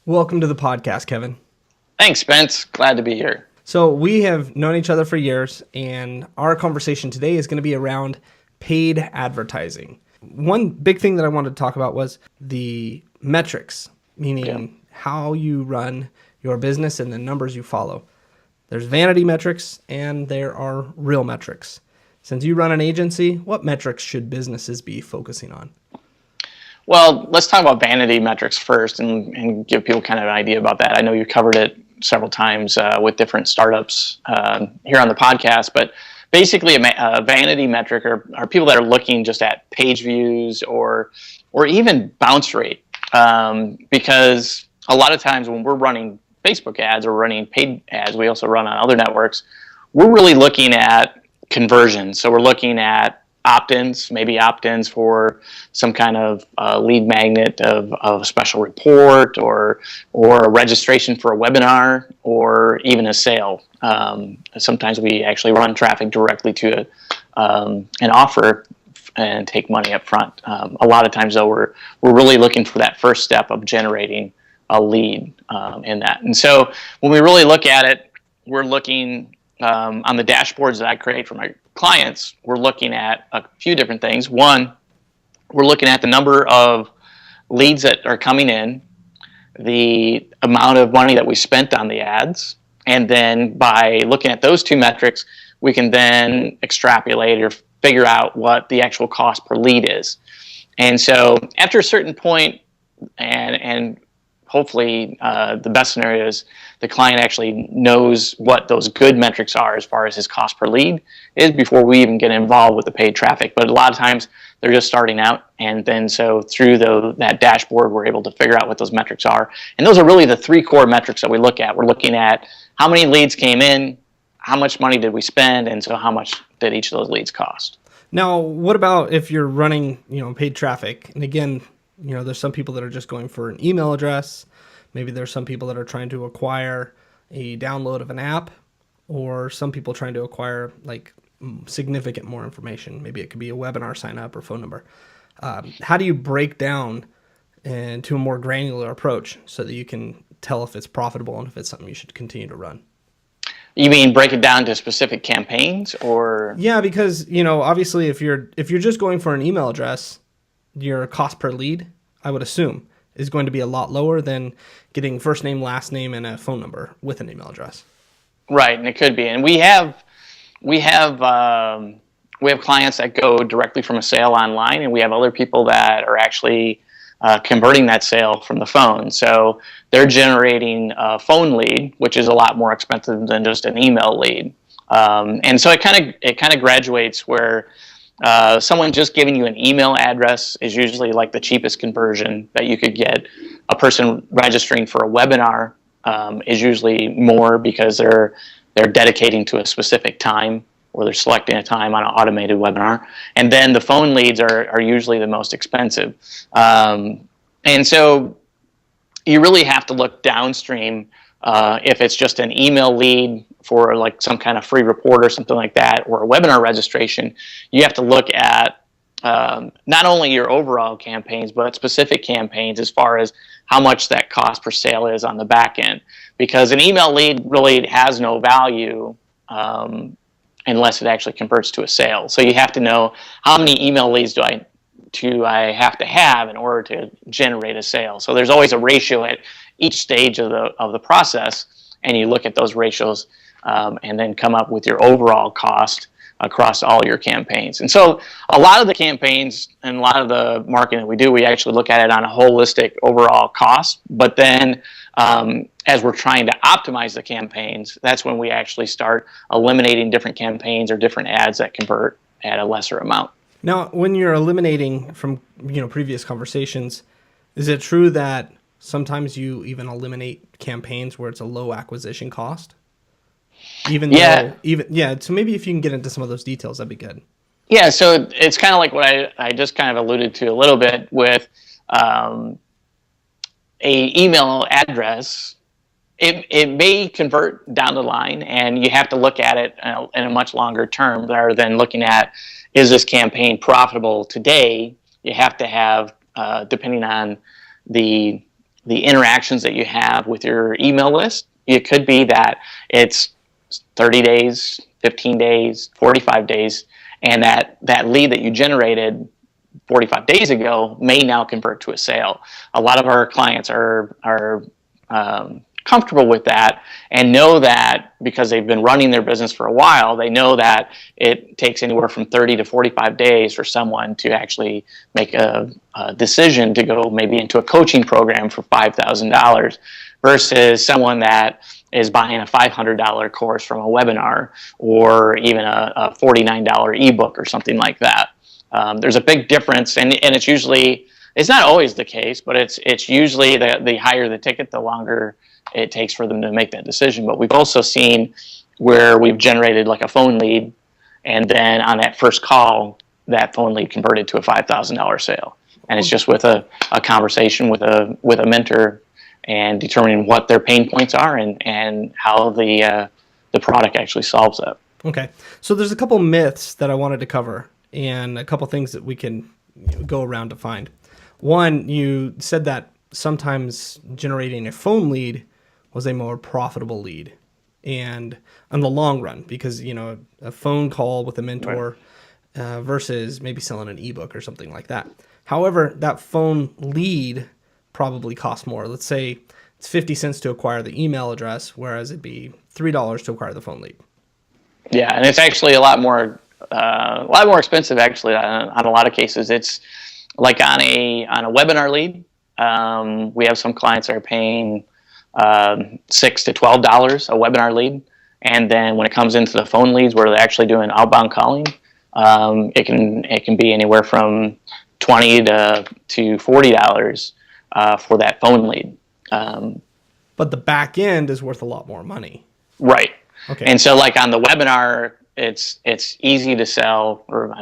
Welcome to the podcast, Kevin. Thanks, Spence. Glad to be here. So we have known each other for years, and our conversation today is going to be around paid advertising. One big thing that I wanted to talk about was the metrics, meaning how you run your business and the numbers you follow. There's vanity metrics and there are real metrics. Since you run an agency, what metrics should businesses be focusing on? Well, let's talk about vanity metrics first and give people kind of an idea about that. I know you covered it several times with different startups here on the podcast, but basically a vanity metric are people that are looking just at page views or even bounce rate, because a lot of times when we're running Facebook ads or running paid ads, we also run on other networks, we're really looking at conversions. So we're looking at opt-ins, maybe opt-ins for some kind of lead magnet of a special report or a registration for a webinar or even a sale. Sometimes we actually run traffic directly to an offer and take money up front. A lot of times, though, we're really looking for that first step of generating a lead in that. And so when we really look at it, we're looking on the dashboards that I create for my clients, we're looking at a few different things. One, we're looking at the number of leads that are coming in, the amount of money that we spent on the ads, and then by looking at those two metrics, we can then extrapolate or figure out what the actual cost per lead is. And so after a certain point, and hopefully the best scenario is the client actually knows what those good metrics are as far as his cost per lead is before we even get involved with the paid traffic. But a lot of times they're just starting out, and then so through that dashboard we're able to figure out what those metrics are. And those are really the three core metrics that we look at. We're looking at how many leads came in, how much money did we spend, and so how much did each of those leads cost. Now, what about if you're running, paid traffic? And again, there's some people that are just going for an email address. Maybe there's some people that are trying to acquire a download of an app, or some people trying to acquire like significant more information. Maybe it could be a webinar sign up or phone number. How do you break down into a more granular approach so that you can tell if it's profitable and if it's something you should continue to run? You mean break it down to specific campaigns, or? Yeah, because obviously if you're just going for an email address, your cost per lead, I would assume, is going to be a lot lower than getting first name, last name, and a phone number with an email address. Right, and it could be. And we have clients that go directly from a sale online, and we have other people that are actually converting that sale from the phone. So they're generating a phone lead, which is a lot more expensive than just an email lead. And so it kind of graduates where someone just giving you an email address is usually like the cheapest conversion that you could get. A person registering for a webinar is usually more because they're dedicating to a specific time, or they're selecting a time on an automated webinar. And then the phone leads are usually the most expensive. And so you really have to look downstream. If it's just an email lead for like some kind of free report or something like that, or a webinar registration, you have to look at not only your overall campaigns, but specific campaigns as far as how much that cost per sale is on the back end. Because an email lead really has no value unless it actually converts to a sale. So you have to know how many email leads do I have to have in order to generate a sale. So there's always a ratio at each stage of the process, and you look at those ratios and then come up with your overall cost across all your campaigns. And so a lot of the campaigns and a lot of the marketing that we do, we actually look at it on a holistic overall cost. But then as we're trying to optimize the campaigns, that's when we actually start eliminating different campaigns or different ads that convert at a lesser amount. Now, when you're eliminating from previous conversations, is it true that sometimes you even eliminate campaigns where it's a low acquisition cost? So maybe if you can get into some of those details, that'd be good. Yeah, so it's kind of like what I just kind of alluded to a little bit with a email address. It may convert down the line, and you have to look at it in a much longer term rather than looking at, is this campaign profitable today? You have to have, depending on the the interactions that you have with your email list. It could be that it's 30 days, 15 days, 45 days, and that lead that you generated 45 days ago may now convert to a sale. A lot of our clients are comfortable with that and know that because they've been running their business for a while, they know that it takes anywhere from 30 to 45 days for someone to actually make a decision to go maybe into a coaching program for $5,000 versus someone that is buying a $500 course from a webinar or even a $49 ebook or something like that. There's a big difference, and it's not always the case, but it's usually the higher the ticket, the longer it takes for them to make that decision. But we've also seen where we've generated like a phone lead, and then on that first call, that phone lead converted to a $5,000 sale, and it's just with a conversation with a mentor and determining what their pain points are and how the product actually solves that. Okay, so there's a couple myths that I wanted to cover and a couple things that we can go around to find. One, you said that sometimes generating a phone lead was a more profitable lead, and on the long run, because a phone call with a mentor versus maybe selling an ebook or something like that. However, that phone lead probably costs more. Let's say it's 50 cents to acquire the email address, whereas it'd be $3 to acquire the phone lead. Yeah, and it's actually a lot more expensive actually on a lot of cases. It's like on a webinar lead. We have some clients that are paying $6 to $12 a webinar lead, and then when it comes into the phone leads where they're actually doing outbound calling, it can be anywhere from $20 to $40 for that phone lead. But the back end is worth a lot more money. Right. Okay. And so like on the webinar, it's easy to sell, or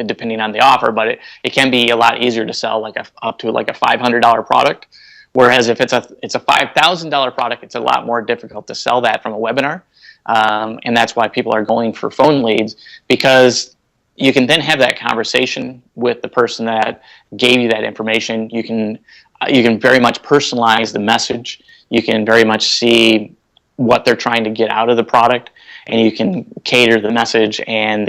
depending on the offer, but it can be a lot easier to sell like up to like a $500 product. Whereas if it's a $5,000 product, it's a lot more difficult to sell that from a webinar. And that's why people are going for phone leads, because you can then have that conversation with the person that gave you that information. You can very much personalize the message. You can very much see what they're trying to get out of the product, and you can cater the message and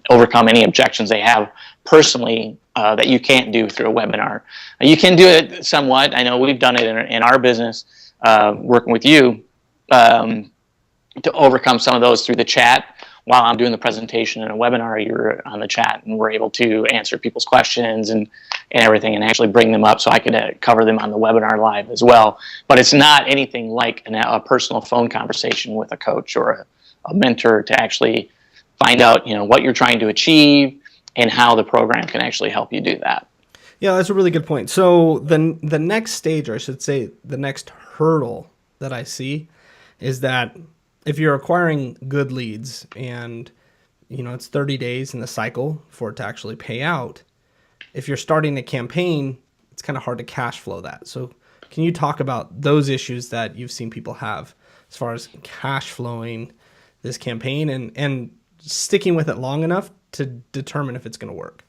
overcome any objections they have personally that you can't do through a webinar. You can do it somewhat. I know we've done it in our business, working with you, to overcome some of those through the chat. While I'm doing the presentation in a webinar, you're on the chat, and we're able to answer people's questions and everything, and actually bring them up so I could cover them on the webinar live as well. But it's not anything like a personal phone conversation with a coach or a mentor to actually find out what you're trying to achieve and how the program can actually help you do that. Yeah, that's a really good point. So the next stage, or I should say the next hurdle that I see, is that if you're acquiring good leads and it's 30 days in the cycle for it to actually pay out, if you're starting a campaign, it's kind of hard to cash flow that. So can you talk about those issues that you've seen people have as far as cash flowing this campaign and sticking with it long enough to determine if it's going to work?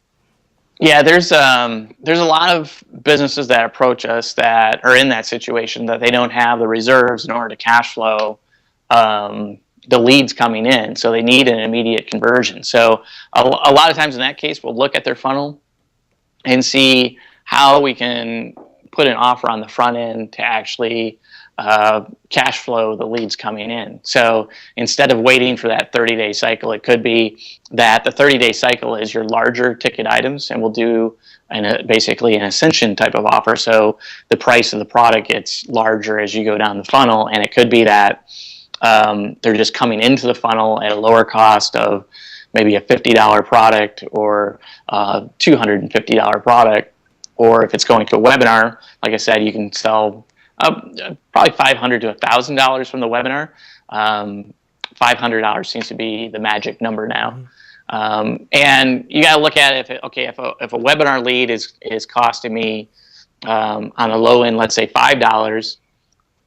Yeah, there's a lot of businesses that approach us that are in that situation, that they don't have the reserves in order to cash flow the leads coming in, so they need an immediate conversion. So a lot of times in that case, we'll look at their funnel and see how we can put an offer on the front end to actually cash flow the leads coming in. So instead of waiting for that 30-day cycle, it could be that the 30-day cycle is your larger ticket items, and we'll do basically an ascension type of offer. So the price of the product gets larger as you go down the funnel, and it could be that they're just coming into the funnel at a lower cost of maybe a $50 product or a $250 product. Or if it's going to a webinar, like I said, you can sell probably $500 to $1,000 from the webinar. $500 seems to be the magic number now. And you got to look at it. If a webinar lead is costing me on a low end, let's say $5,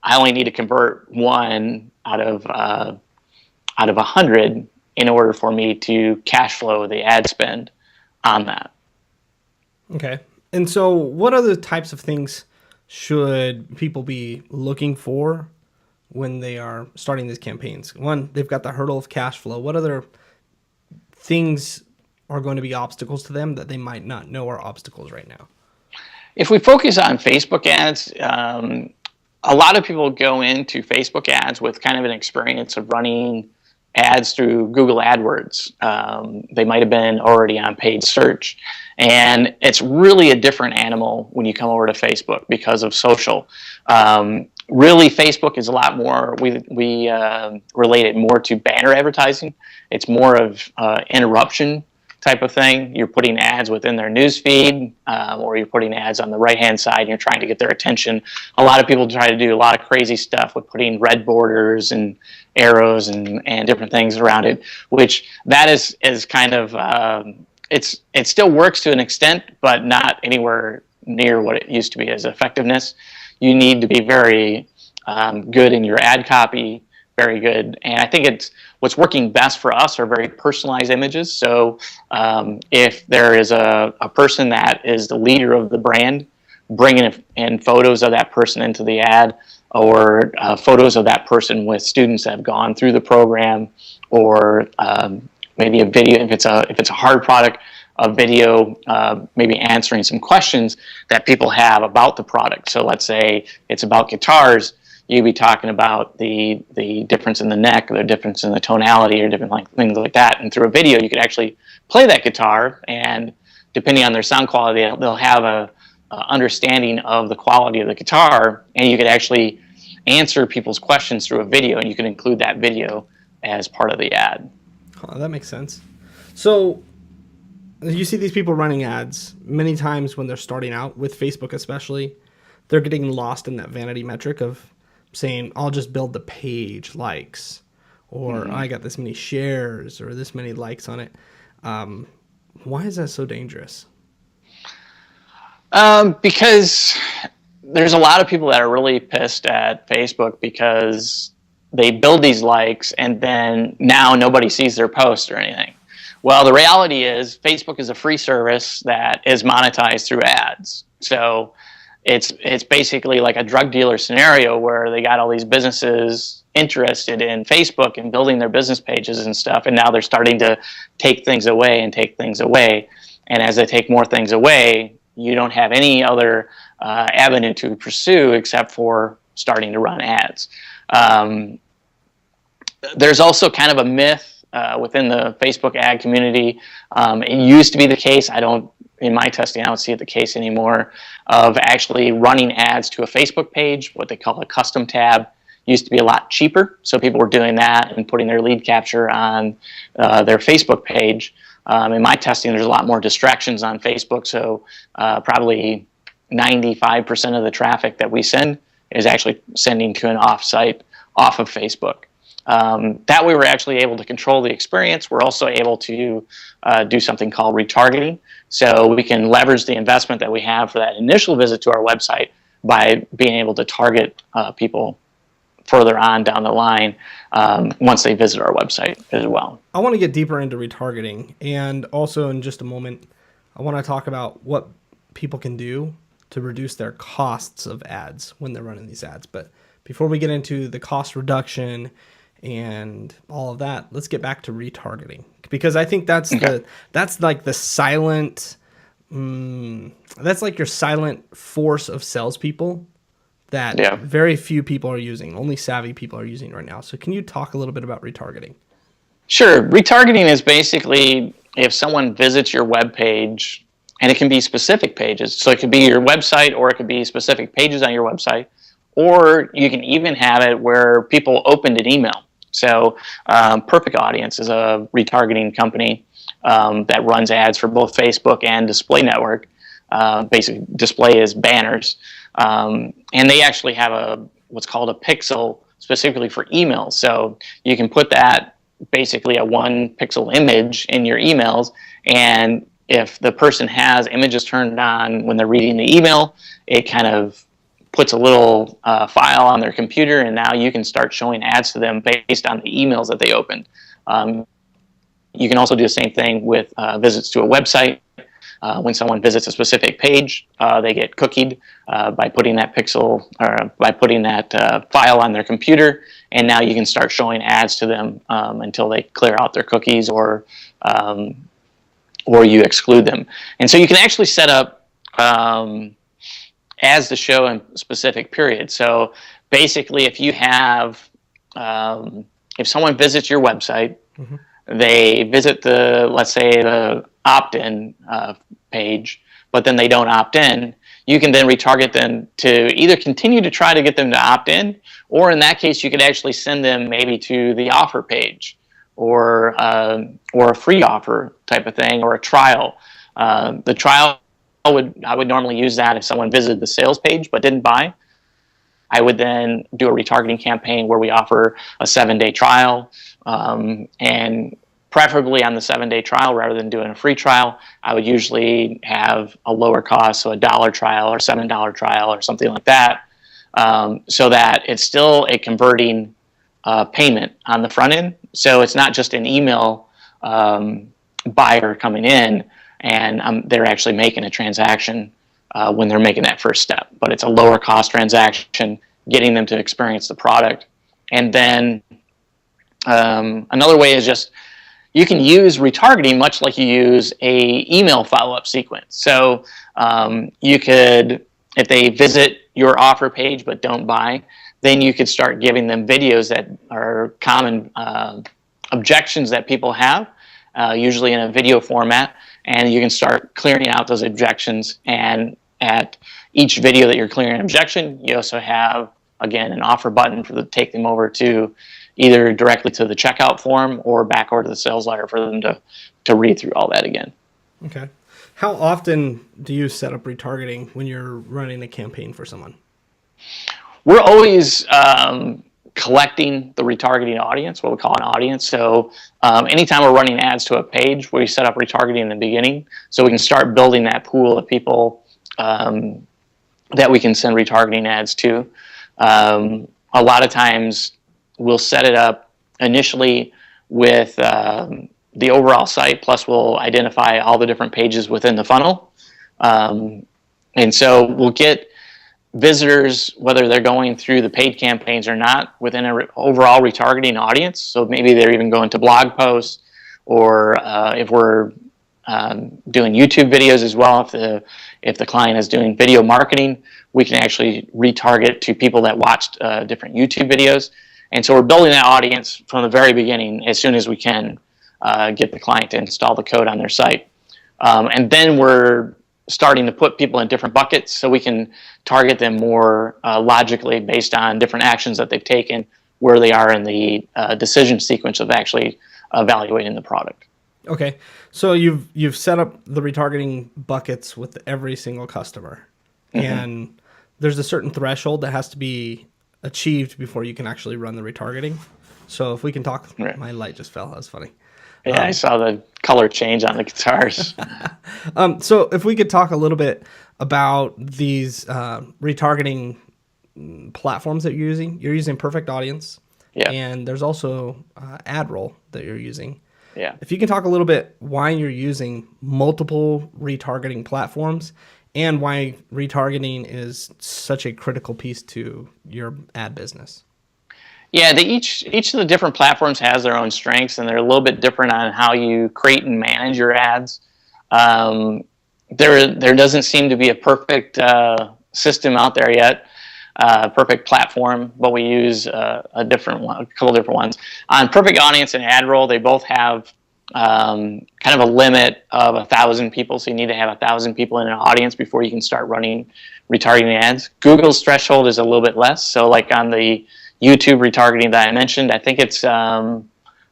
I only need to convert one out of 100 in order for me to cash flow the ad spend on that. Okay. And so what other types of things should people be looking for when they are starting these campaigns? One, they've got the hurdle of cash flow. What other things are going to be obstacles to them that they might not know are obstacles right now? If we focus on Facebook ads, a lot of people go into Facebook ads with kind of an experience of running ads through Google AdWords. They might have been already on paid search. And it's really a different animal when you come over to Facebook because of social. Really, Facebook is a lot more, we relate it more to banner advertising. It's more of interruption type of thing. You're putting ads within their news feed, or you're putting ads on the right-hand side and you're trying to get their attention. A lot of people try to do a lot of crazy stuff with putting red borders and arrows and different things around it, which that is kind of, it still works to an extent, but not anywhere near what it used to be as effectiveness. You need to be very good in your ad copy, very good. And I think what's working best for us are very personalized images. So if there is a person that is the leader of the brand, bringing in photos of that person into the ad, or photos of that person with students that have gone through the program, or maybe a video, if it's a hard product, a video maybe answering some questions that people have about the product. So let's say it's about guitars, you'd be talking about the difference in the neck, or the difference in the tonality, or different things like that. And through a video, you could actually play that guitar, and depending on their sound quality, they'll have a understanding of the quality of the guitar, and you could actually answer people's questions through a video, and you can include that video as part of the ad. Oh, that makes sense. So you see these people running ads many times when they're starting out with Facebook, especially. They're getting lost in that vanity metric of saying, I'll just build the page likes, or I got this many shares, or this many likes on it. Why is that so dangerous? Because there's a lot of people that are really pissed at Facebook because they build these likes and then now nobody sees their post or anything. Well, the reality is Facebook is a free service that is monetized through ads. So it's basically like a drug dealer scenario where they got all these businesses interested in Facebook and building their business pages and stuff, and now they're starting to take things away and take things away. And as they take more things away, you don't have any other avenue to pursue except for starting to run ads. There's also kind of a myth within the Facebook ad community. It used to be the case. In my testing, I don't see it the case anymore, of actually running ads to a Facebook page, what they call a custom tab. Used to be a lot cheaper, so people were doing that and putting their lead capture on their Facebook page. In my testing, there's a lot more distractions on Facebook, so probably 95% of the traffic that we send is actually sending to an off-site off of Facebook. That way we're actually able to control the experience. We're also able to do something called retargeting. So we can leverage the investment that we have for that initial visit to our website by being able to target people further on down the line once they visit our website as well. I want to get deeper into retargeting, and also in just a moment, I want to talk about what people can do to reduce their costs of ads when they're running these ads. But before we get into the cost reduction and all of that, let's get back to retargeting, because I think that's that's like the silent, that's like your silent force of salespeople that very few people are using. Only savvy people are using right now. So can you talk a little bit about retargeting? Sure. Retargeting is basically if someone visits your web page, and it can be specific pages. So it could be your website, or it could be specific pages on your website, or you can even have it where people opened an email. So Perfect Audience is a retargeting company that runs ads for both Facebook and Display Network. Basically, display is banners. And they actually have what's called a pixel specifically for emails. So you can put that basically a 1 pixel image in your emails, and if the person has images turned on when they're reading the email, it kind of puts a little file on their computer, and now you can start showing ads to them based on the emails that they opened. You can also do the same thing with visits to a website. when someone visits a specific page, they get cookied by putting that pixel or by putting that file on their computer, and now you can start showing ads to them until they clear out their cookies or you exclude them. And so you can actually set up ads to show in specific periods. So basically, if you have if someone visits your website, they visit let's say the opt-in page, but then they don't opt in, you can then retarget them to either continue to try to get them to opt in, or in that case, you could actually send them maybe to the offer page or a free offer type of thing, or a trial. The trial I would normally use that if someone visited the sales page but didn't buy. I would then do a retargeting campaign where we offer a 7-day trial, and preferably on the 7-day trial rather than doing a free trial. I would usually have a lower cost, so a $1 trial or $7 trial or something like that, so that it's still a converting payment on the front end. So it's not just an email buyer coming in and they're actually making a transaction when they're making that first step, but it's a lower cost transaction, getting them to experience the product. And then another way is just, you can use retargeting much like you use a email follow-up sequence. So you could, if they visit your offer page but don't buy, then you could start giving them videos that are common objections that people have, usually in a video format, and you can start clearing out those objections. And at each video that you're clearing an objection, you also have, again, an offer button to take them over to either directly to the checkout form or back over to the sales letter for them to read through all that again. Okay. How often do you set up retargeting when you're running a campaign for someone? We're always collecting the retargeting audience, what we call an audience. So anytime we're running ads to a page, we set up retargeting in the beginning so we can start building that pool of people that we can send retargeting ads to. A lot of times we'll set it up initially with the overall site, plus we'll identify all the different pages within the funnel. And so we'll get visitors, whether they're going through the paid campaigns or not, within an overall retargeting audience. So maybe they're even going to blog posts, or if we're doing YouTube videos as well, if the client is doing video marketing, we can actually retarget to people that watched different YouTube videos. And so we're building that audience from the very beginning as soon as we can get the client to install the code on their site. And then we're starting to put people in different buckets so we can target them more logically based on different actions that they've taken, where they are in the decision sequence of actually evaluating the product. Okay, so you've set up the retargeting buckets with every single customer, and there's a certain threshold that has to be achieved before you can actually run the retargeting. So if we can talk, right. My light just fell. That was funny. Yeah, I saw the color change on the guitars. So if we could talk a little bit about these retargeting platforms that you're using. You're using Perfect Audience, yeah, and there's also AdRoll that you're using. Yeah. If you can talk a little bit why you're using multiple retargeting platforms and why retargeting is such a critical piece to your ad business. Yeah, each of the different platforms has their own strengths, and they're a little bit different on how you create and manage your ads. There doesn't seem to be a perfect system out there yet, perfect platform, but we use a couple different ones. On Perfect Audience and AdRoll, they both have kind of a limit of 1,000 people, so you need to have 1,000 people in an audience before you can start running retargeting ads. Google's threshold is a little bit less, so like on the YouTube retargeting that I mentioned, I think it's only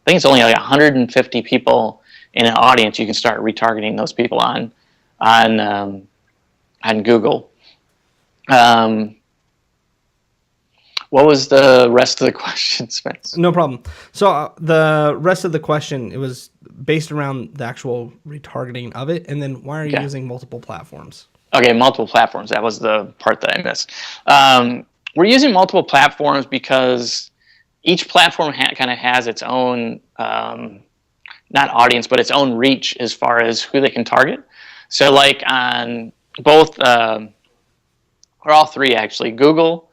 like 150 people in an audience you can start retargeting those people on Google. What was the rest of the question, Spence? No problem. So the rest of the question, it was based around the actual retargeting of it, and then why are you using multiple platforms? Okay, multiple platforms. That was the part that I missed. We're using multiple platforms because each platform kind of has its own, not audience, but its own reach as far as who they can target. So like on both, or all three actually, Google,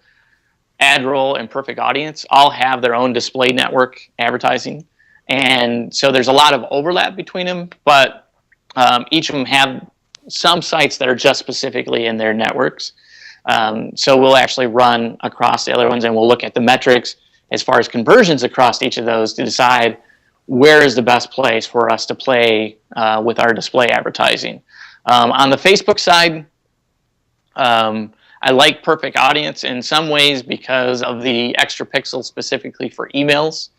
AdRoll, and Perfect Audience all have their own display network advertising. And so there's a lot of overlap between them, but each of them have some sites that are just specifically in their networks. So we'll actually run across the other ones, and we'll look at the metrics as far as conversions across each of those to decide where is the best place for us to play with our display advertising. On the Facebook side, I like Perfect Audience in some ways because of the extra pixels specifically for emails.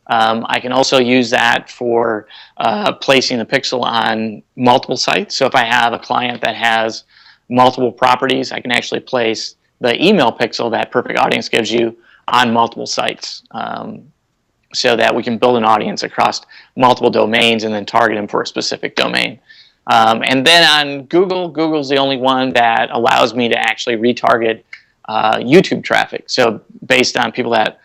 I can also use that for placing the pixel on multiple sites. So if I have a client that has multiple properties, I can actually place the email pixel that Perfect Audience gives you on multiple sites, so that we can build an audience across multiple domains and then target them for a specific domain. And then on Google, Google's the only one that allows me to actually retarget YouTube traffic. So based on people that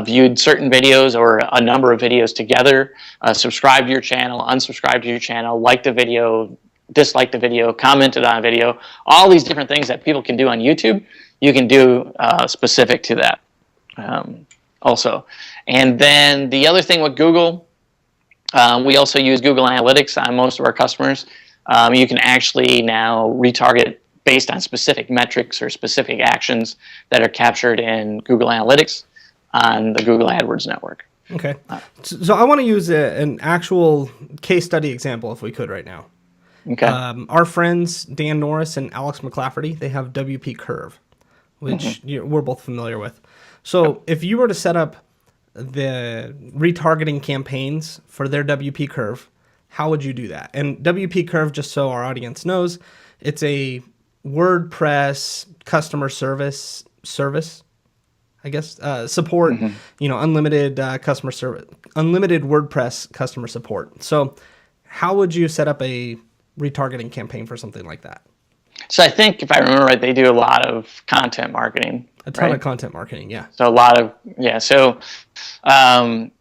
viewed certain videos or a number of videos together, subscribe to your channel, unsubscribe to your channel, liked the video, disliked the video, commented on a video, all these different things that people can do on YouTube, you can do specific to that also. And then the other thing with Google, we also use Google Analytics on most of our customers. You can actually now retarget based on specific metrics or specific actions that are captured in Google Analytics on the Google AdWords network. Okay. So I want to use an actual case study example if we could right now. Okay. Our friends, Dan Norris and Alex McClafferty, they have WP Curve, which we're both familiar with. So if you were to set up the retargeting campaigns for their WP Curve, how would you do that? And WP Curve, just so our audience knows, it's a WordPress customer service, I guess, support, unlimited customer service, unlimited WordPress customer support. So how would you set up a retargeting campaign for something like that? So I think if I remember right, they do a lot of content marketing. A ton of content marketing, yeah. So a lot of, yeah. So on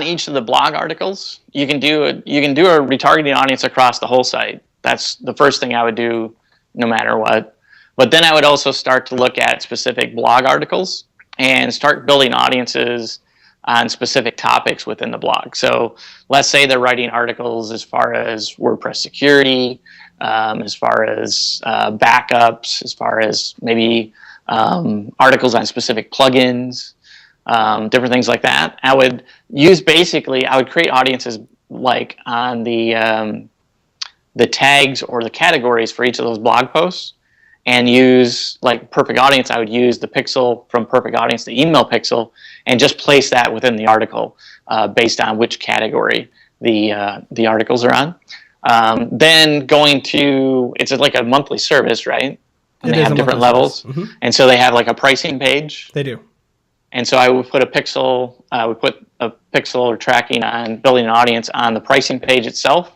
each of the blog articles, you can do a retargeting audience across the whole site. That's the first thing I would do no matter what. But then I would also start to look at specific blog articles and start building audiences on specific topics within the blog. So let's say they're writing articles as far as WordPress security, as far as backups, as far as maybe articles on specific plugins, different things like that. I would create audiences like on the tags or the categories for each of those blog posts, and use like Perfect Audience. I would use the pixel from Perfect Audience, the email pixel, and just place that within the article based on which category the articles are on. Then it's like a monthly service, right? And they have different levels. And so they have like a pricing page. They do. And so I would put a pixel or tracking on building an audience on the pricing page itself.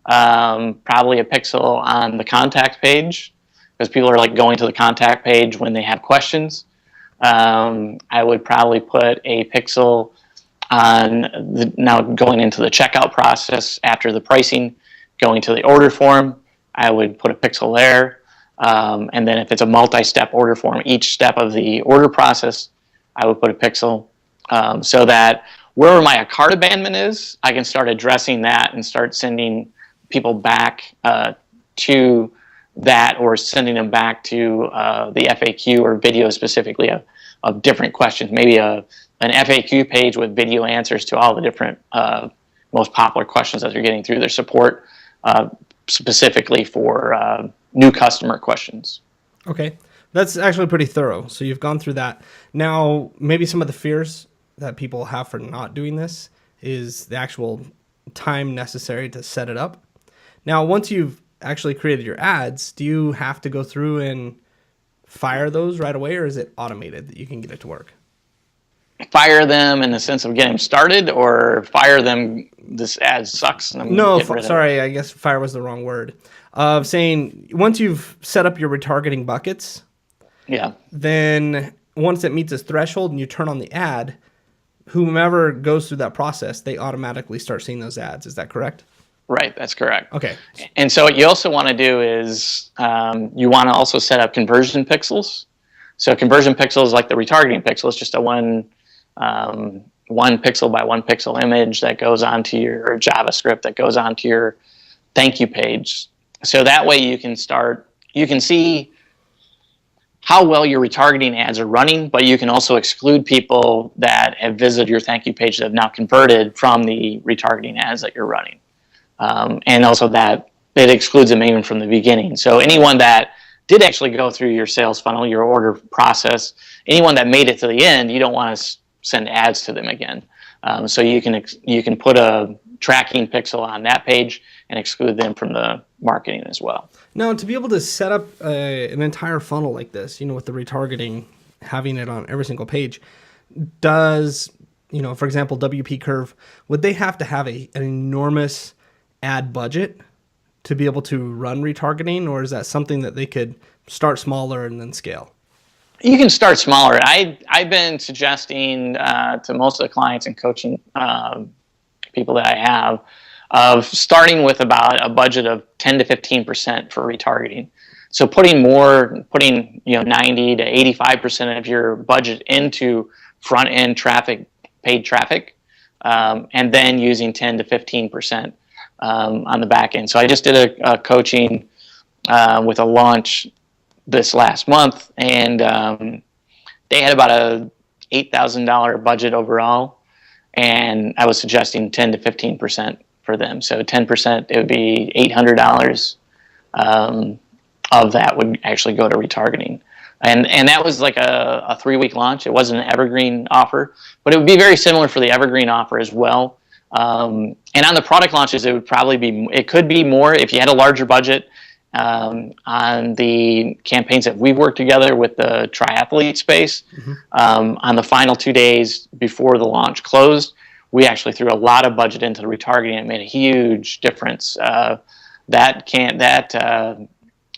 Probably a pixel on the contact page, because people are like going to the contact page when they have questions. I would probably put a pixel on now going into the checkout process after the pricing, going to the order form. I would put a pixel there. And then if it's a multi-step order form, each step of the order process, I would put a pixel, so that wherever my cart abandonment is, I can start addressing that and start sending people back to that, or sending them back to the FAQ or video specifically of different questions. Maybe an FAQ page with video answers to all the different most popular questions that they're getting through their support, specifically for new customer questions. Okay. That's actually pretty thorough. So you've gone through that. Now, maybe some of the fears that people have for not doing this is the actual time necessary to set it up. Now, once you've actually created your ads, do you have to go through and fire those right away, or is it automated that you can get it to work? Fire them in the sense of getting them started, or fire them, this ad sucks? And I guess fire was the wrong word. Saying once you've set up your retargeting buckets, yeah, then once it meets its threshold and you turn on the ad, whomever goes through that process, they automatically start seeing those ads. Is that correct? Right, that's correct. Okay. And so what you also want to do is you want to also set up conversion pixels. So conversion pixels, like the retargeting pixel, is just a one pixel by one pixel image that goes onto your JavaScript that goes onto your thank you page. So that way you can see how well your retargeting ads are running, but you can also exclude people that have visited your thank you page that have now converted from the retargeting ads that you're running. And also that it excludes them even from the beginning. So anyone that did actually go through your sales funnel, your order process, anyone that made it to the end, you don't want to send ads to them again. So you can put a tracking pixel on that page and exclude them from the marketing as well. Now, to be able to set up an entire funnel like this, with the retargeting, having it on every single page, does, for example, WP Curve, would they have to have an enormous ad budget to be able to run retargeting, or is that something that they could start smaller and then scale? You can start smaller. I've been suggesting to most of the clients and coaching people that I have of starting with about a budget of 10 to 15% for retargeting. So putting 90 to 85% of your budget into front end traffic, paid traffic, and then using 10 to 15% on the back end. So I just did a coaching with a launch this last month, and they had about a $8,000 budget overall, and I was suggesting 10 to 15% for them. So 10%, it would be $800 of that would actually go to retargeting. And that was like a 3-week launch. It wasn't an evergreen offer, but it would be very similar for the evergreen offer as well. And on the product launches, it could be more if you had a larger budget. On the campaigns that we've worked together with the triathlete space, on the final 2 days before the launch closed, we actually threw a lot of budget into the retargeting. It made a huge difference.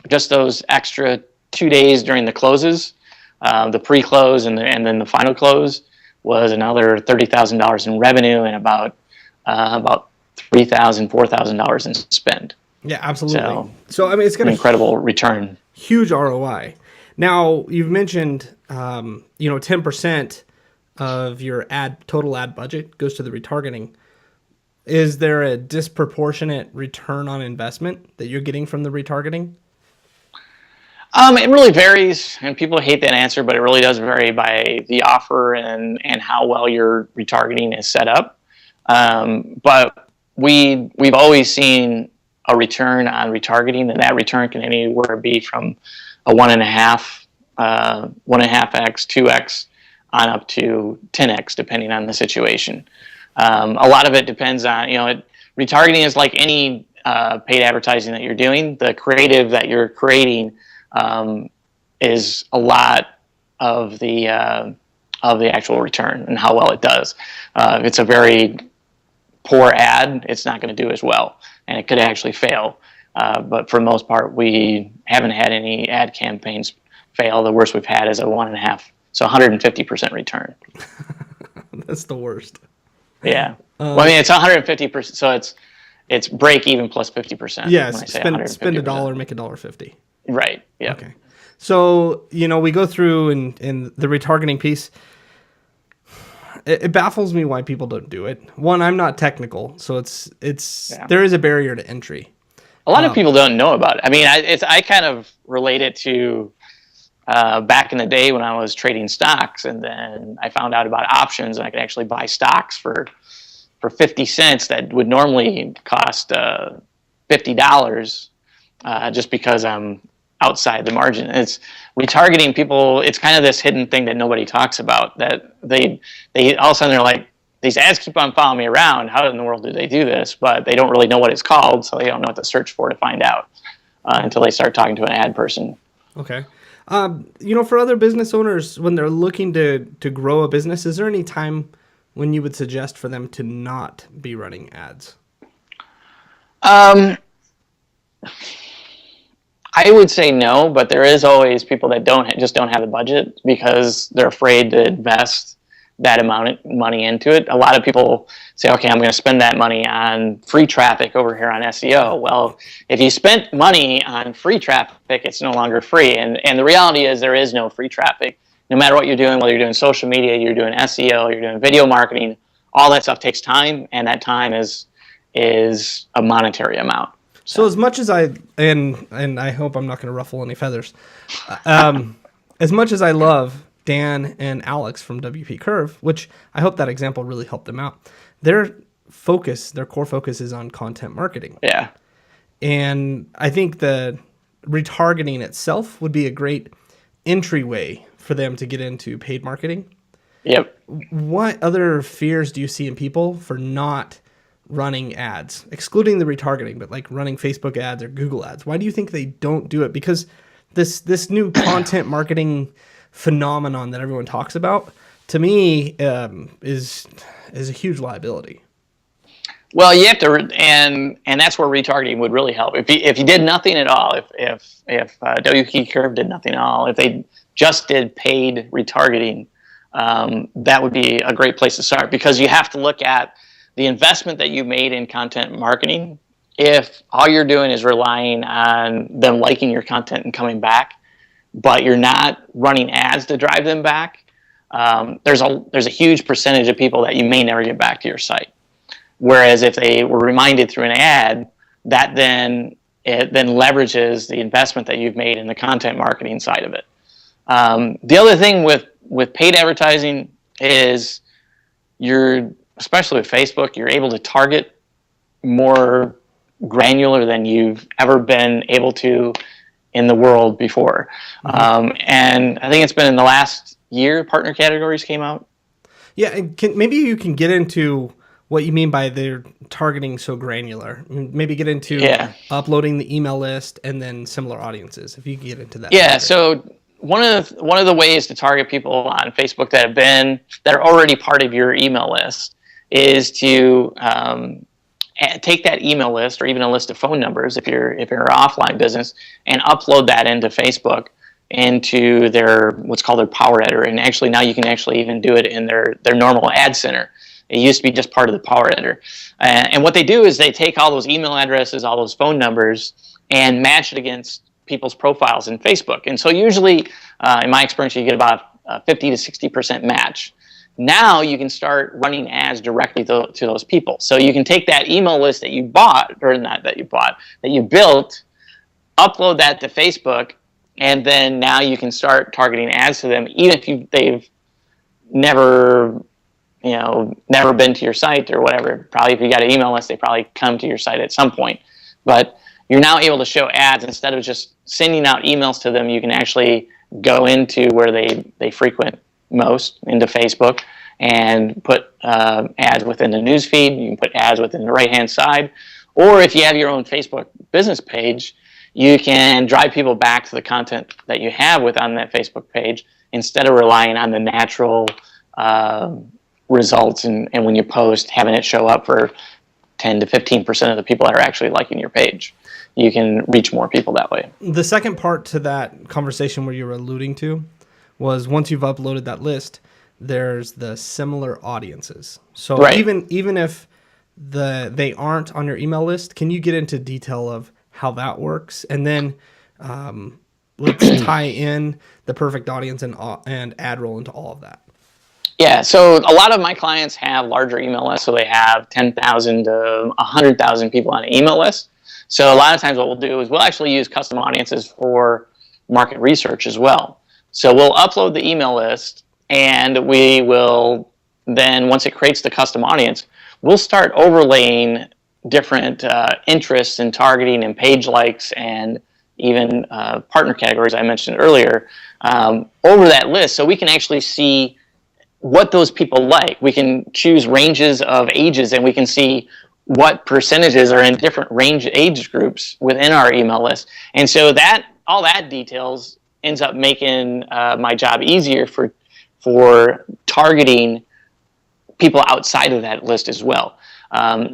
Just those extra 2 days during the closes, the pre-close and then the final close, was another $30,000 in revenue and about $3,000, $4,000 in spend. Yeah, absolutely. So I mean, it's got an incredible return. Huge ROI. Now, you've mentioned, 10% of your total ad budget goes to the retargeting. Is there a disproportionate return on investment that you're getting from the retargeting? It really varies, and people hate that answer, but it really does vary by the offer and how well your retargeting is set up. But we've always seen a return on retargeting, and that return can anywhere be from a 1.5x, 2x, on up to 10x, depending on the situation. A lot of it depends on, retargeting is like any paid advertising that you're doing. The creative that you're creating is a lot of the actual return and how well it does. If it's a very poor ad, it's not going to do as well, and it could actually fail. But for the most part, we haven't had any ad campaigns fail. The worst we've had is a 1.5, so 150% return. That's the worst. Yeah. Well, I mean, it's 150%, so it's break even plus 50%. Yeah, spend $1, make $1.50. Right. Yeah. Okay. So, we go through in the retargeting piece. It baffles me why people don't do it. One, I'm not technical, so there is a barrier to entry. A lot of people don't know about it. I mean, I kind of relate it to back in the day when I was trading stocks, and then I found out about options, and I could actually buy stocks for 50 cents that would normally cost $50 just because I'm outside the margin. It's retargeting people. It's kind of this hidden thing that nobody talks about, that they all of a sudden they're like, these ads keep on following me around. How in the world do they do this? But they don't really know what it's called, so they don't know what to search for to find out until they start talking to an ad person. Okay. For other business owners, when they're looking to grow a business, is there any time when you would suggest for them to not be running ads? I would say no, but there is always people that don't have the budget because they're afraid to invest that amount of money into it. A lot of people say, okay, I'm going to spend that money on free traffic over here on SEO. Well, if you spent money on free traffic, it's no longer free. And the reality is there is no free traffic. No matter what you're doing, whether you're doing social media, you're doing SEO, you're doing video marketing, all that stuff takes time, and that time is a monetary amount. So as much as and I hope I'm not going to ruffle any feathers, as much as I love Dan and Alex from WP Curve, which I hope that example really helped them out, their core focus is on content marketing. Yeah. And I think the retargeting itself would be a great entryway for them to get into paid marketing. Yep. What other fears do you see in people for not running ads, excluding the retargeting, but like running Facebook ads or Google ads? Why do you think they don't do it? Because this new content marketing phenomenon that everyone talks about, to me, is a huge liability. Well, you have to, and that's where retargeting would really help. If you did nothing at all, if WP Curve did nothing at all, if they just did paid retargeting, that would be a great place to start, because you have to look at the investment that you made in content marketing. If all you're doing is relying on them liking your content and coming back, but you're not running ads to drive them back, there's a huge percentage of people that you may never get back to your site. Whereas if they were reminded through an ad, that then leverages the investment that you've made in the content marketing side of it. The other thing with paid advertising is especially with Facebook, you're able to target more granular than you've ever been able to in the world before. And I think it's been in the last year, partner categories came out. Yeah, and maybe you can get into what you mean by they're targeting so granular. Maybe get into uploading the email list and then similar audiences, if you can get into that. Yeah, so one of the ways to target people on Facebook that are already part of your email list is to take that email list, or even a list of phone numbers if you're an offline business, and upload that into Facebook, into what's called their power editor. And actually now you can actually even do it in their normal ad center. It used to be just part of the power editor. And what they do is they take all those email addresses, all those phone numbers, and match it against people's profiles in Facebook. And so usually, in my experience, you get about a 50 to 60% match. Now you can start running ads directly to those people. So you can take that email list that you bought, or not that you bought, that you built, upload that to Facebook, and then now you can start targeting ads to them, even if they've never been to your site or whatever. Probably if you got an email list, they probably come to your site at some point. But you're now able to show ads instead of just sending out emails to them. You can actually go into where they frequent most, into Facebook, and put ads within the news feed. You can put ads within the right-hand side. Or if you have your own Facebook business page, you can drive people back to the content that you have on that Facebook page, instead of relying on the natural results and when you post, having it show up for 10 to 15% of the people that are actually liking your page. You can reach more people that way. The second part to that conversation where you were alluding to was, once you've uploaded that list, there's the similar audiences. So right. even if they aren't on your email list, can you get into detail of how that works? And then let's tie in the perfect audience and ad roll into all of that. Yeah, so a lot of my clients have larger email lists, so they have 10,000 to 100,000 people on an email list. So a lot of times what we'll do is we'll actually use custom audiences for market research as well. So we'll upload the email list, and we will then, once it creates the custom audience, we'll start overlaying different interests and targeting and page likes and even partner categories I mentioned earlier over that list, so we can actually see what those people like. We can choose ranges of ages, and we can see what percentages are in different age groups within our email list. And so all that details ends up making my job easier for targeting people outside of that list as well.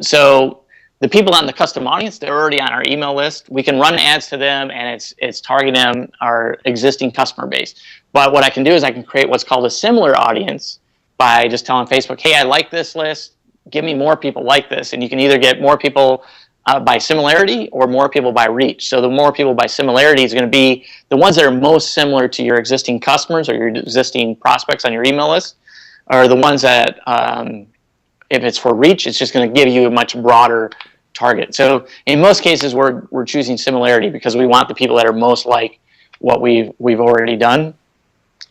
So the people on the custom audience, they're already on our email list. We can run ads to them, and it's targeting our existing customer base. But what I can do is I can create what's called a similar audience by just telling Facebook, hey, I like this list, give me more people like this. And you can either get more people by similarity or more people by reach. So the more people by similarity is going to be the ones that are most similar to your existing customers or your existing prospects on your email list, are the ones that, if it's for reach, it's just going to give you a much broader target. So in most cases, we're choosing similarity because we want the people that are most like what we've already done.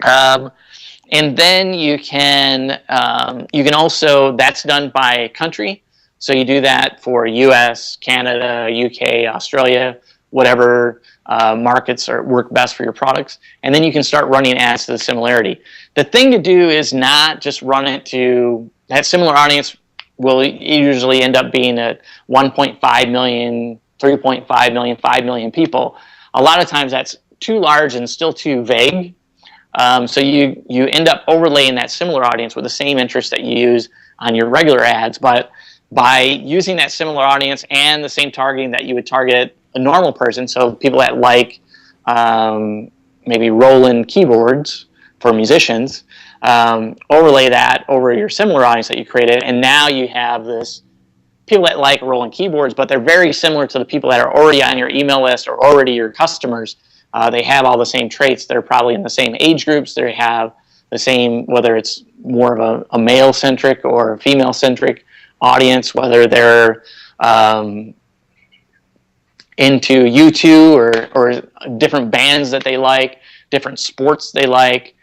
And then you can also, that's done by country. So you do that for US, Canada, UK, Australia, whatever markets work best for your products. And then you can start running ads to the similarity. The thing to do is not just run it to that similar audience. Will usually end up being at 1.5 million, 3.5 million, 5 million people. A lot of times that's too large and still too vague. So you end up overlaying that similar audience with the same interest that you use on your regular ads, but by using that similar audience and the same targeting that you would target a normal person, so people that like maybe Roland keyboards for musicians, overlay that over your similar audience that you created, and now you have this people that like Roland keyboards, but they're very similar to the people that are already on your email list or already your customers. They have all the same traits. They're probably in the same age groups. They have the same, whether it's more of a male-centric or female-centric audience, whether they're into U2 or different bands that they like, different sports they like,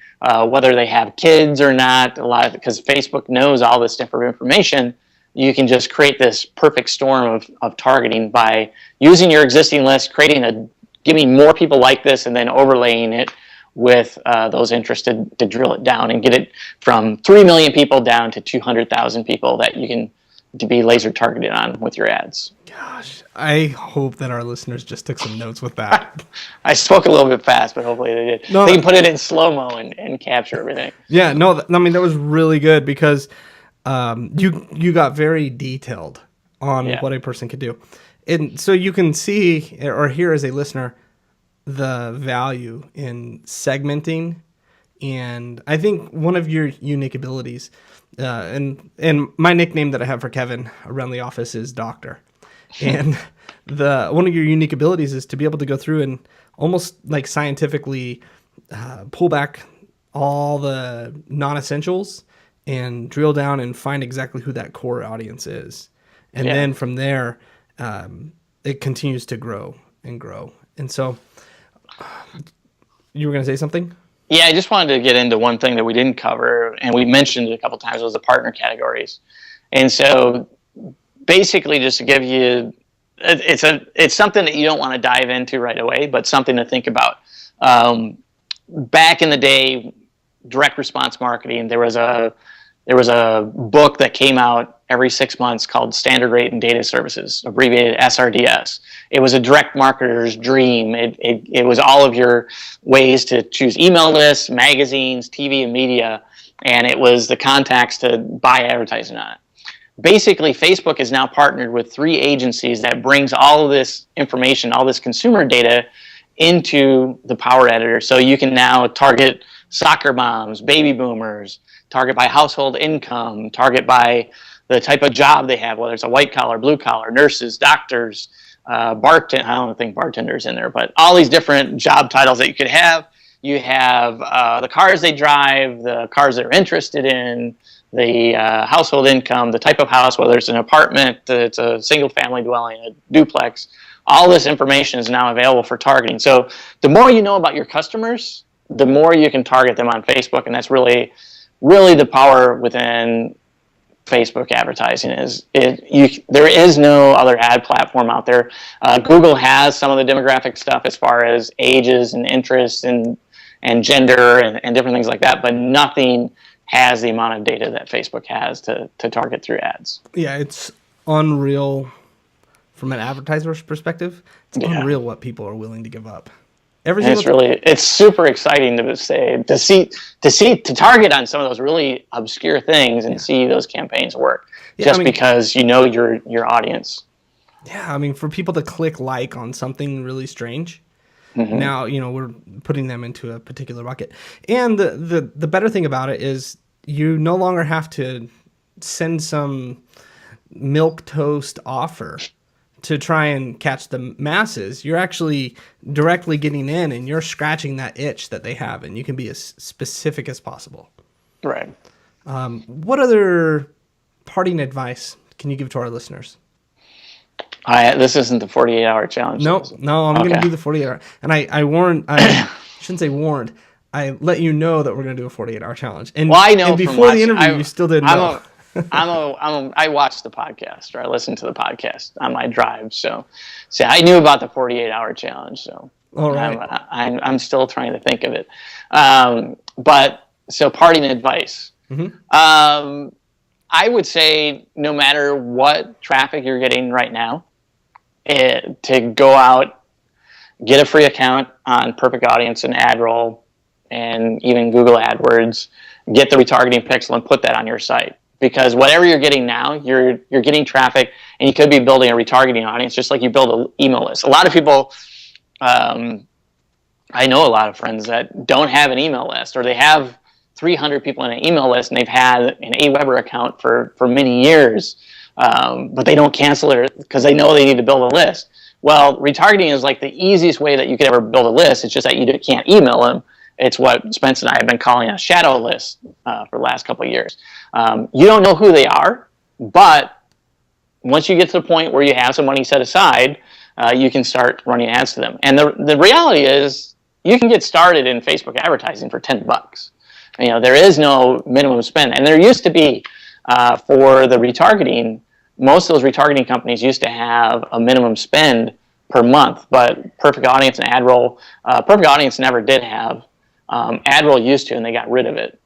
whether they have kids or not. A lot of, because Facebook knows all this different information, you can just create this perfect storm of targeting by using your existing list, giving more people like this, and then overlaying it with those interested to drill it down and get it from 3 million people down to 200,000 people that you can to be laser targeted on with your ads. Gosh, I hope that our listeners just took some notes with that. I spoke a little bit fast, but hopefully they did. No, they can put it in slow-mo and capture everything. Yeah, no, I mean, that was really good because you got very detailed on what a person could do. And so you can see or hear as a listener the value in segmenting. And I think one of your unique abilities, and my nickname that I have for Kevin around the office is Doctor. And one of your unique abilities is to be able to go through and almost like scientifically pull back all the non-essentials and drill down and find exactly who that core audience is. And then from there, it continues to grow and grow. And so you were going to say something? Yeah, I just wanted to get into one thing that we didn't cover, and we mentioned it a couple times, was the partner categories. And so basically, just to give you, it's something that you don't want to dive into right away, but something to think about. Back in the day, direct response marketing, there was a book that came out every 6 months called Standard Rate and Data Services, abbreviated SRDS. It was a direct marketer's dream. It was all of your ways to choose email lists, magazines, TV, and media, and it was the contacts to buy advertising on it. Basically, Facebook is now partnered with 3 agencies that brings all of this information, all this consumer data into the Power Editor. So you can now target soccer moms, baby boomers, target by household income, target by the type of job they have, whether it's a white collar, blue collar, nurses, doctors, I don't think bartenders in there, but all these different job titles that you could have. You have the cars they drive, the cars they're interested in, the household income, the type of house, whether it's an apartment, it's a single family dwelling, a duplex. All this information is now available for targeting. So the more you know about your customers, the more you can target them on Facebook, and that's really the power within Facebook advertising. There is no other ad platform out there. Google has some of the demographic stuff as far as ages and interests and gender and different things like that, but nothing has the amount of data that Facebook has to target through ads. Yeah, it's unreal from an advertiser's perspective. It's unreal what people are willing to give up. It's super exciting to target on some of those really obscure things and see those campaigns work because you know your audience. Yeah, I mean, for people to click like on something really strange, now we're putting them into a particular bucket. And the better thing about it is you no longer have to send some milk toast offer to try and catch the masses. You're actually directly getting in and you're scratching that itch that they have, and you can be as specific as possible. Right. What other parting advice can you give to our listeners? This isn't the 48-hour challenge. No, I'm going to do the 48-hour. And I warned, I shouldn't say warned, I let you know that we're going to do a 48-hour challenge. And, well, I know and before the interview, you still didn't know. I watched the podcast, or I listened to the podcast on my drive. So I knew about the 48-hour challenge. So all right. I'm still trying to think of it. But so parting advice. Mm-hmm. I would say no matter what traffic you're getting right now, to go out, get a free account on Perfect Audience and AdRoll, and even Google AdWords, get the retargeting pixel and put that on your site. Because whatever you're getting now, you're getting traffic, and you could be building a retargeting audience just like you build an email list. A lot of people, I know a lot of friends that don't have an email list, or they have 300 people in an email list, and they've had an Aweber account for many years, but they don't cancel it because they know they need to build a list. Well, retargeting is like the easiest way that you could ever build a list. It's just that you can't email them. It's what Spence and I have been calling a shadow list for the last couple of years. You don't know who they are, but once you get to the point where you have some money set aside, you can start running ads to them. And the reality is, you can get started in Facebook advertising for $10. There is no minimum spend, and there used to be for the retargeting. Most of those retargeting companies used to have a minimum spend per month, but Perfect Audience and AdRoll, Perfect Audience never did have. AdRoll used to, and they got rid of it.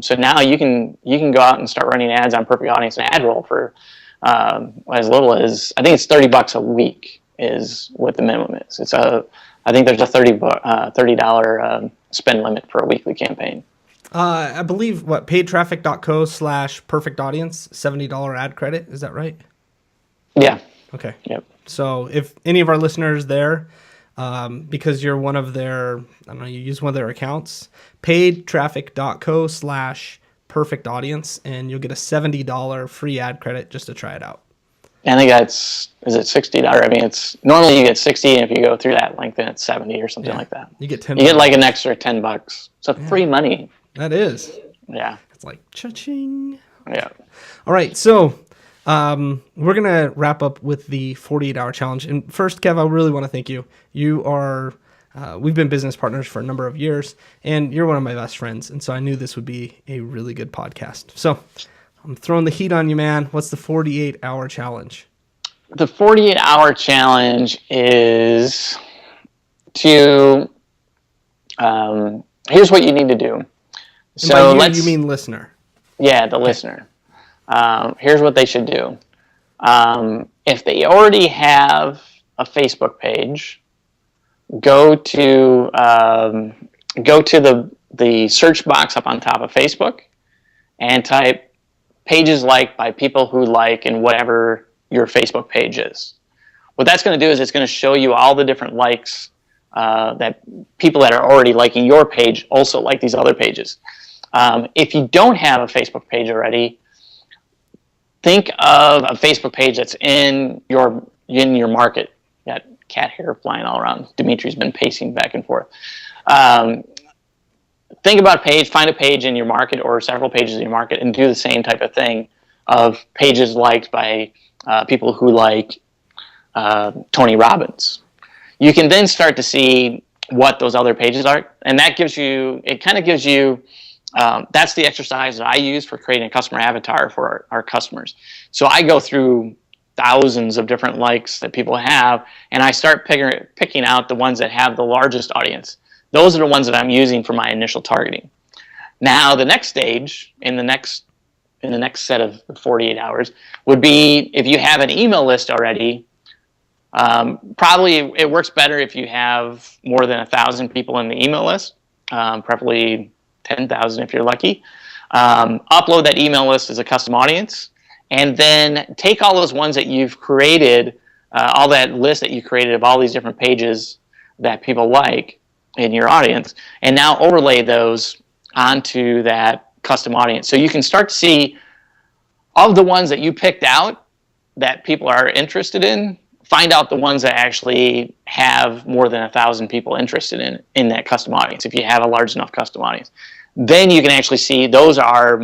So now you can go out and start running ads on Perfect Audience and AdRoll for as little as, I think it's $30 a week is what the minimum is. I think there's a $30 spend limit for a weekly campaign. I believe paidtraffic.co/perfect audience, $70 ad credit. Is that right? Yeah. Okay. Yep. So if any of our listeners there, because you're one of their, you use one of their accounts, paidtraffic.co/perfect audience, and you'll get a $70 free ad credit just to try it out. I think is it $60? I mean, it's normally you get 60, and if you go through that length, then it's 70 or something like that. You get 10. You get like an extra $10. So free money. That is. Yeah. It's like cha-ching. Yeah. All right. So we're going to wrap up with the 48-hour challenge. And first, Kev, I really want to thank you. You are, we've been business partners for a number of years, and you're one of my best friends. And so I knew this would be a really good podcast. So I'm throwing the heat on you, man. What's the 48-hour challenge? The 48-hour challenge is to, here's what you need to do. And so by you mean listener. Yeah, the listener. Here's what they should do. If they already have a Facebook page, go to the search box up on top of Facebook and type pages liked by people who like and whatever your Facebook page is. What that's going to do is it's going to show you all the different likes that people that are already liking your page also like these other pages. If you don't have a Facebook page already, think of a Facebook page that's in your market. You got cat hair flying all around. Dimitri's been pacing back and forth. Think about a page, find a page in your market or several pages in your market, and do the same type of thing of pages liked by people who like Tony Robbins. You can then start to see what those other pages are, and that gives you, that's the exercise that I use for creating a customer avatar for our customers. So I go through thousands of different likes that people have, and I start picking out the ones that have the largest audience. Those are the ones that I'm using for my initial targeting. Now, the next stage in the next set of 48 hours would be if you have an email list already. Probably it works better if you have more than 1,000 people in the email list, preferably 10,000 if you're lucky. Upload that email list as a custom audience, and then take all those ones that you've created, all that list that you created of all these different pages that people like in your audience, and now overlay those onto that custom audience. So you can start to see, of the ones that you picked out that people are interested in, find out the ones that actually have more than 1,000 people interested in that custom audience, if you have a large enough custom audience. Then you can actually see those are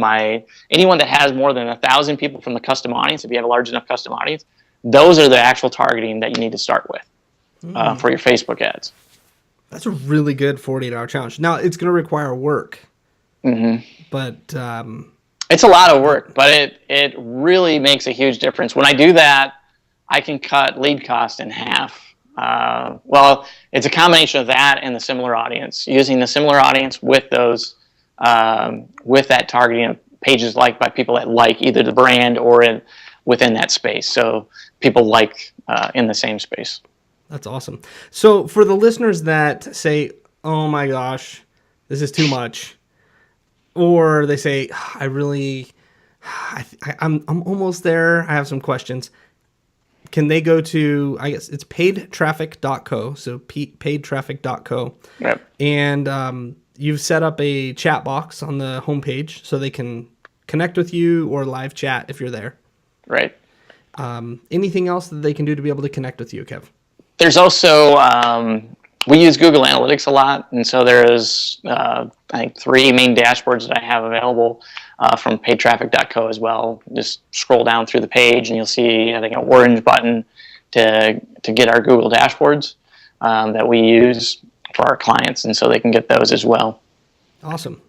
anyone that has more than 1,000 people from the custom audience, if you have a large enough custom audience, those are the actual targeting that you need to start with for your Facebook ads. That's a really good 48-hour challenge. Now, it's going to require work. But it's a lot of work, but it really makes a huge difference. When I do that, I can cut lead cost in half. Well, it's a combination of that and the similar audience. Using the similar audience with those, with that targeting of pages liked by people that like either the brand or within that space. So people like in the same space. That's awesome. So for the listeners that say, "Oh my gosh, this is too much," or they say, I'm almost there, I have some questions. Can they go to, I guess it's paidtraffic.co, so paidtraffic.co. Yep. And you've set up a chat box on the homepage so they can connect with you or live chat if you're there. Right. Anything else that they can do to be able to connect with you, Kev? There's also, we use Google Analytics a lot, and so there's, I think, 3 main dashboards that I have available from paidtraffic.co as well. Just scroll down through the page, and you'll see, I think, an orange button to get our Google dashboards that we use for our clients, and so they can get those as well. Awesome.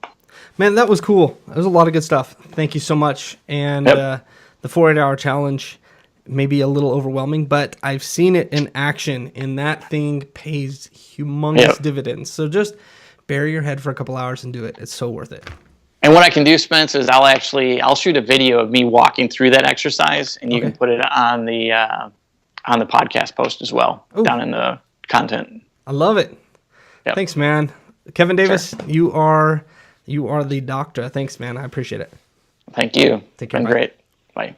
Man, that was cool. That was a lot of good stuff. Thank you so much. And the 48-hour challenge may be a little overwhelming, but I've seen it in action, and that thing pays humongous dividends. So just bury your head for a couple hours and do it. It's so worth it. And what I can do, Spence, is I'll shoot a video of me walking through that exercise, and you can put it on the podcast post as well, down in the content. I love it. Yep. Thanks, man. Kevin Davis, you are the doctor. Thanks, man. I appreciate it. Thank you. Take care. Been great. Bye.